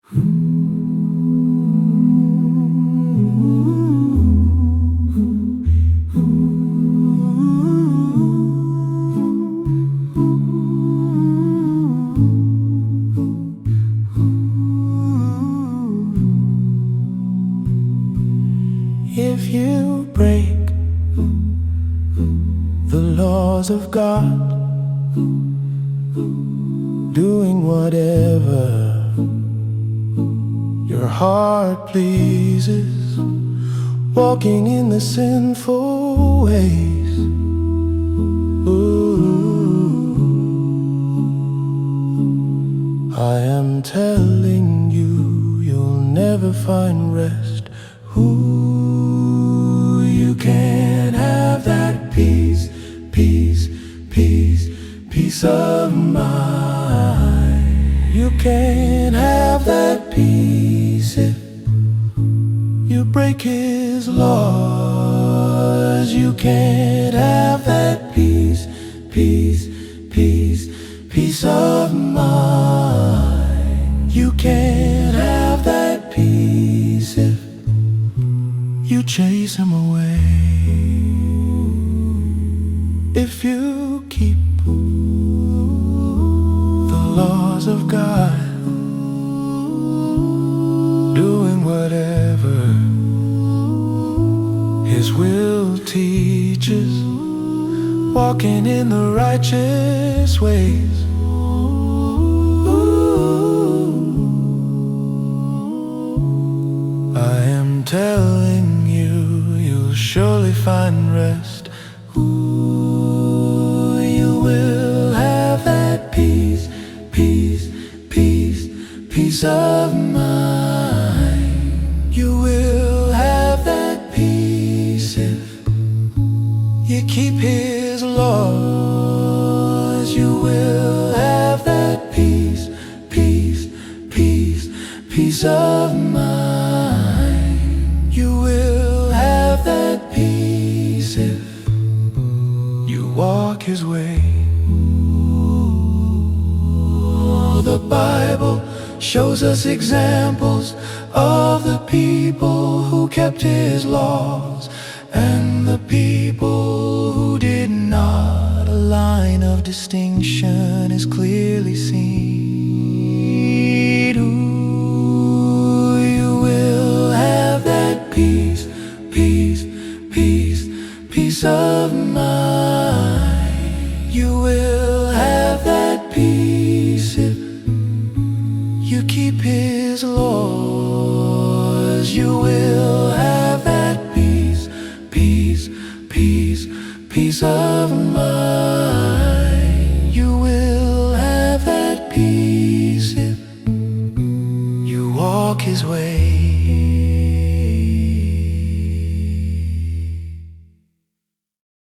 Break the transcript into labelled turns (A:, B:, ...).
A: If you break the laws of God, doing whatever your heart pleases, walking in the sinful ways, ooh, I am telling you, you'll never find rest. Ooh, you can't have that peace, peace, peace, peace of mind. You can't have that peace if you break His laws. You can't have that peace, peace, peace, peace of mind. You can't have that peace if you chase Him away. If you keep the laws of God, doing whatever His will teaches, walking in the righteous ways, I am telling you, you'll surely find rest. Ooh, you will have that peace, peace, peace, peace of mind. You will have that peace if you keep His laws. You will have that peace, peace, peace, peace of mind. You will have that peace if you walk His way. The Bible shows us examples of the people who kept His laws and the people who did not. A line of distinction is clearly seen. Ooh, you will have that peace, peace, peace, peace of mind. You will have that peace if you keep His laws. You will have that peace, peace, peace, peace of mind. You will have that peace if you walk His way.